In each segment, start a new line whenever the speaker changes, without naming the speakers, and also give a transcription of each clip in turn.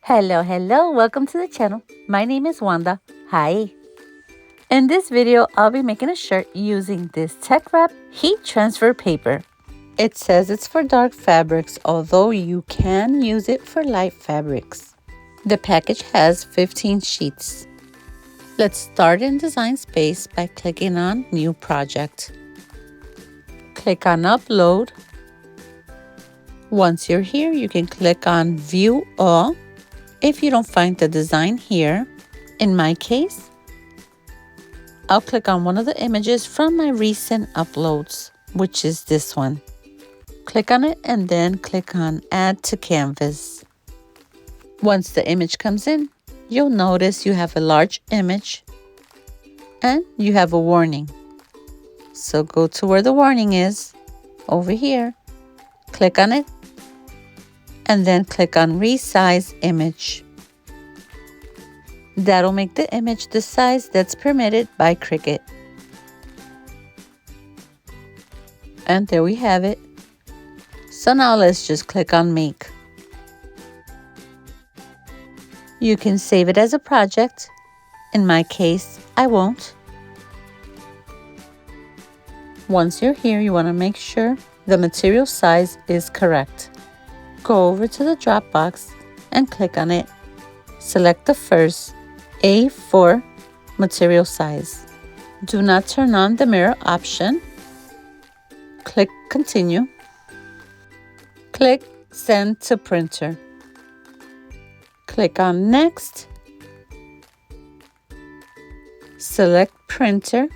Hello, welcome to the channel. My name is Wanda. Hi. In this video, I'll be making a shirt using this tech wrap heat transfer paper. It says it's for dark fabrics, although you can use it for light fabrics. The package has 15 sheets. Let's start in Design Space by clicking on New Project. Click on Upload. Once you're here, you can click on View All. If you don't find the design here, in my case, I'll click on one of the images from my recent uploads, which is this one. Click on it and then click on Add to Canvas. Once the image comes in, you'll notice you have a large image and you have a warning. So go to where the warning is, over here, click on it, and then click on Resize Image. That'll make the image the size that's permitted by Cricut. And there we have it. So now let's just click on Make. You can save it as a project. In my case, I won't. Once you're here, you want to make sure the material size is correct. Go over to the drop box and click on it. Select the first A4 material size. Do not turn on the mirror option. Click Continue. Click Send to Printer. Click on Next. Select Printer.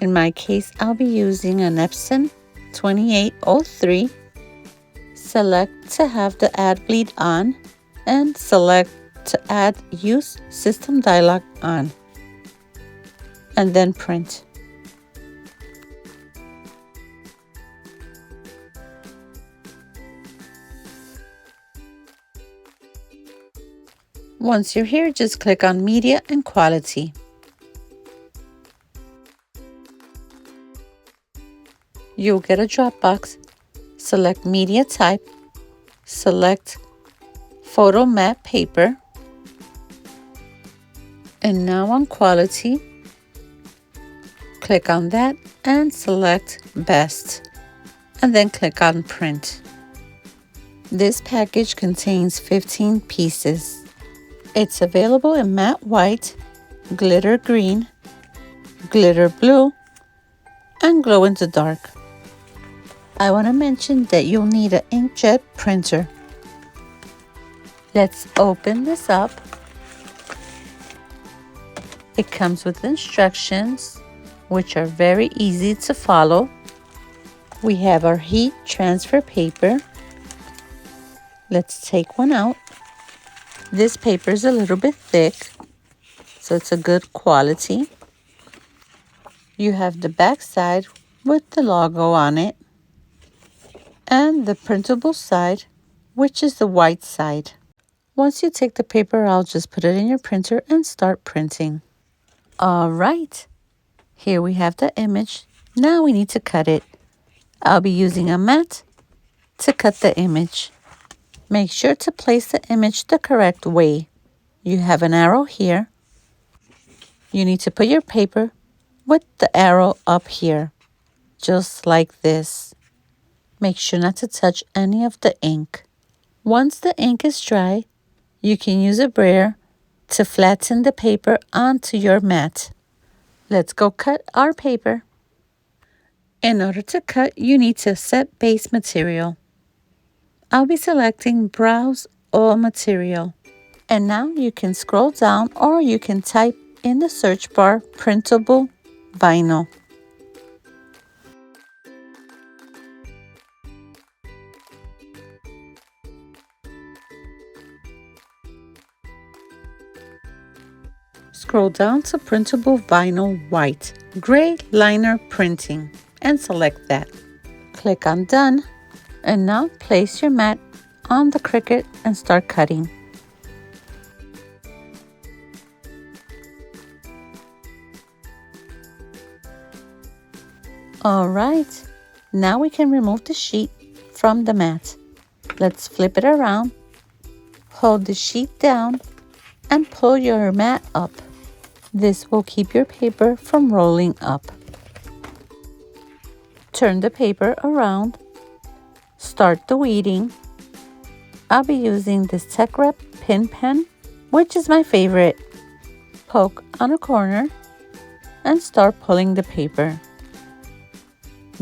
In my case, I'll be using an Epson 2803. Select to have the add bleed on and select to add use system dialog on, and then print. Once you're here, just click on Media and Quality. You'll get a drop box. Select Media Type. Select Photo Matte Paper. And now on Quality, click on that and select Best. And then click on Print. This package contains 15 pieces. It's available in matte white, glitter green, glitter blue, and glow in the dark. I want to mention that you'll need an inkjet printer. Let's open this up. It comes with instructions, which are very easy to follow. We have our heat transfer paper. Let's take one out. This paper is a little bit thick, so it's a good quality. You have the back side with the logo on it, and the printable side, which is the white side. Once you take the paper out, just put it in your printer and start printing. All right, here we have the image. Now we need to cut it. I'll be using a mat to cut the image. Make sure to place the image the correct way. You have an arrow here. You need to put your paper with the arrow up here, just like this. Make sure not to touch any of the ink. Once the ink is dry, you can use a brayer to flatten the paper onto your mat. Let's go cut our paper. In order to cut, you need to set base material. I'll be selecting Browse All Material. And now you can scroll down or you can type in the search bar Printable Vinyl. Scroll down to Printable Vinyl White, Gray Liner Printing, and select that. Click on Done, and now place your mat on the Cricut and start cutting. All right, now we can remove the sheet from the mat. Let's flip it around. Hold the sheet down and pull your mat up. This will keep your paper from rolling up. Turn the paper around. Start the weeding. I'll be using this Teckwrap pin pen, which is my favorite. Poke on a corner and start pulling the paper.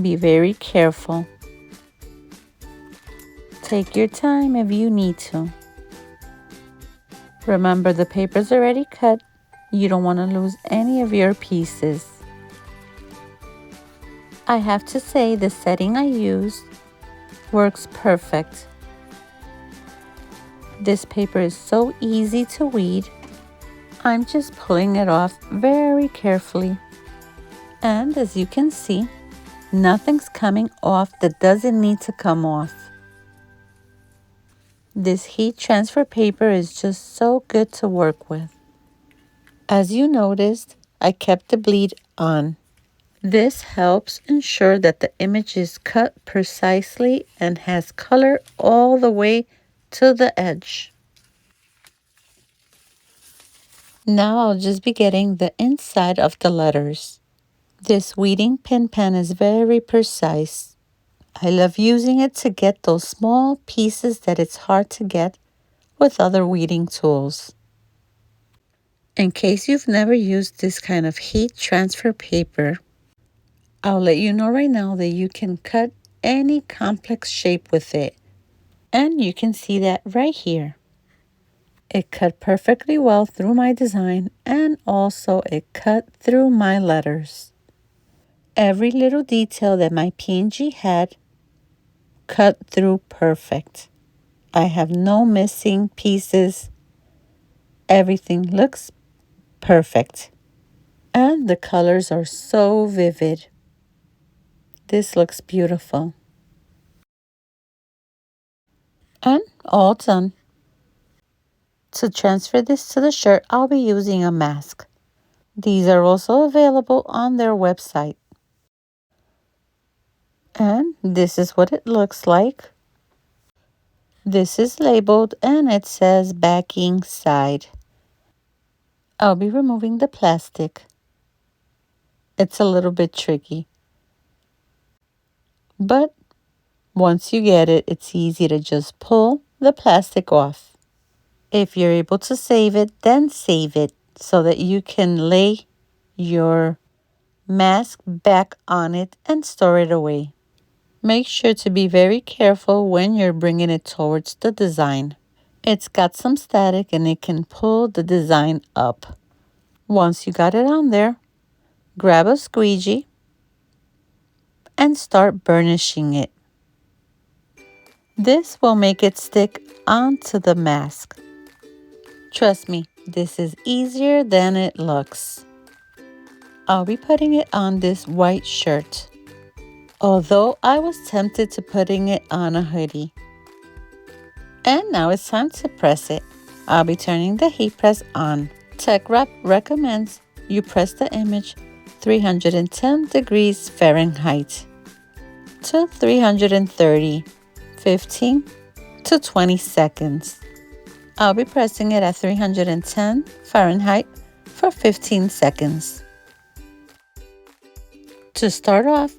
Be very careful. Take your time if you need to. Remember, the paper's already cut. You don't want to lose any of your pieces. I have to say the setting I used works perfect. This paper is so easy to weed. I'm just pulling it off very carefully. And as you can see, nothing's coming off that doesn't need to come off. This heat transfer paper is just so good to work with. As you noticed, I kept the bleed on. This helps ensure that the image is cut precisely and has color all the way to the edge. Now I'll just be getting the inside of the letters. This weeding pin pen is very precise. I love using it to get those small pieces that it's hard to get with other weeding tools. In case you've never used this kind of heat transfer paper, I'll let you know right now that you can cut any complex shape with it. And you can see that right here. It cut perfectly well through my design, and also it cut through my letters. Every little detail that my PNG had cut through perfect. I have no missing pieces. Everything looks perfect. And the colors are so vivid. This looks beautiful. And all done. To transfer this to the shirt, I'll be using a mask. These are also available on their website. And this is what it looks like. This is labeled and it says backing side. I'll be removing the plastic. It's a little bit tricky. But once you get it, it's easy to just pull the plastic off. If you're able to save it, then save it so that you can lay your mask back on it and store it away. Make sure to be very careful when you're bringing it towards the design. It's got some static and it can pull the design up. Once you got it on there, grab a squeegee and start burnishing it. This will make it stick onto the mask. Trust me, this is easier than it looks. I'll be putting it on this white shirt, although I was tempted to putting it on a hoodie. And now it's time to press it. I'll be turning the heat press on. TechWrap recommends you press the image 310 degrees Fahrenheit to 330, 15 to 20 seconds. I'll be pressing it at 310 Fahrenheit for 15 seconds. To start off,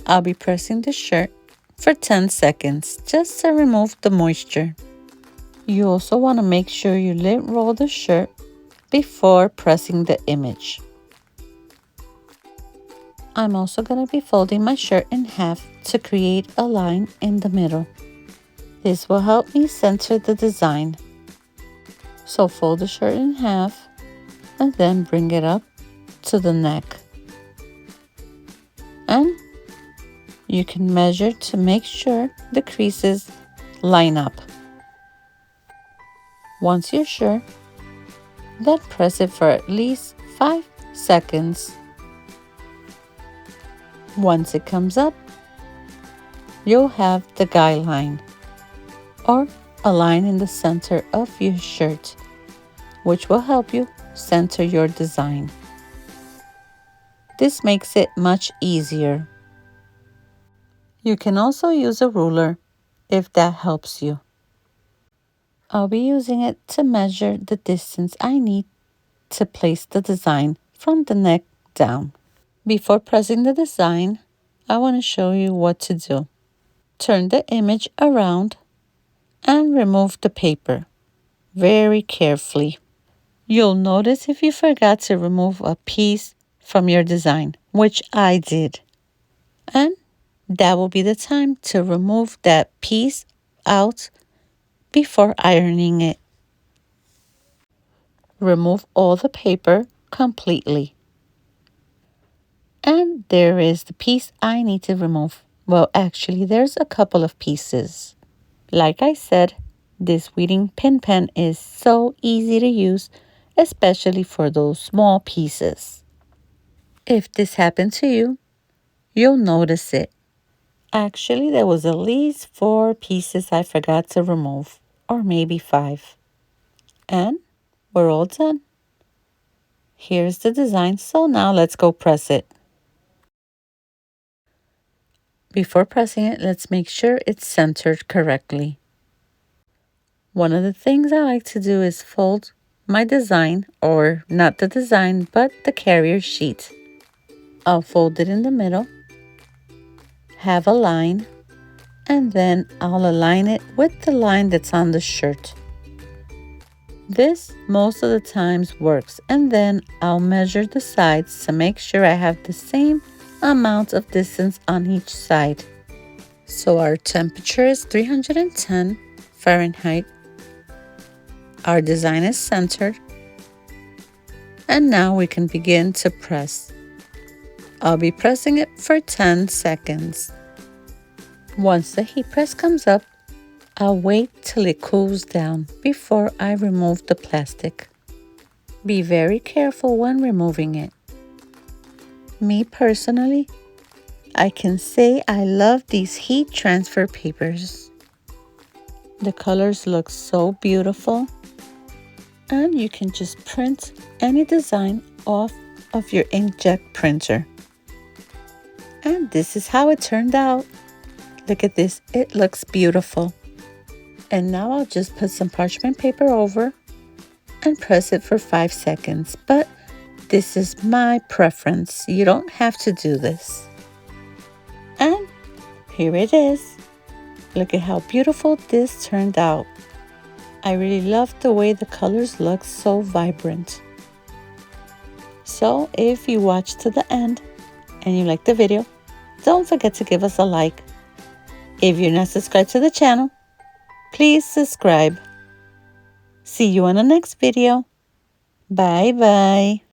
I'll be pressing the shirt for 10 seconds just to remove the moisture. You also want to make sure you lint roll the shirt before pressing the image. I'm also going to be folding my shirt in half to create a line in the middle. This will help me center the design. So fold the shirt in half and then bring it up to the neck. And you can measure to make sure the creases line up. Once you're sure, then press it for at least 5 seconds. Once it comes up, you'll have the guideline, or a line in the center of your shirt, which will help you center your design. This makes it much easier. You can also use a ruler if that helps you. I'll be using it to measure the distance I need to place the design from the neck down. Before pressing the design, I want to show you what to do. Turn the image around and remove the paper very carefully. You'll notice if you forgot to remove a piece from your design, which I did. And that will be the time to remove that piece out before ironing it. Remove all the paper completely. And there is the piece I need to remove. Well, actually, there's a couple of pieces. Like I said, this weeding pin pen is so easy to use, especially for those small pieces. If this happened to you, you'll notice it. Actually, there was at least 4 pieces I forgot to remove, or maybe 5. And we're all done. Here's the design, so now let's go press it. Before pressing it, let's make sure it's centered correctly. One of the things I like to do is fold my design, or not the design, but the carrier sheet. I'll fold it in the middle, have a line, and then I'll align it with the line that's on the shirt. This most of the times works, and then I'll measure the sides to make sure I have the same amount of distance on each side. So our temperature is 310 Fahrenheit. Our design is centered. And now we can begin to press. I'll be pressing it for 10 seconds. Once the heat press comes up, I'll wait till it cools down before I remove the plastic. Be very careful when removing it. Me personally, I can say I love these heat transfer papers. The colors look so beautiful, and you can just print any design off of your inkjet printer. And this is how it turned out. Look at this, it looks beautiful. And now I'll just put some parchment paper over and press it for 5 seconds. But this is my preference. You don't have to do this. And here it is. Look at how beautiful this turned out. I really love the way the colors look so vibrant. So if you watched to the end and you liked the video, don't forget to give us a like. If you're not subscribed to the channel, please subscribe. See you on the next video. Bye bye.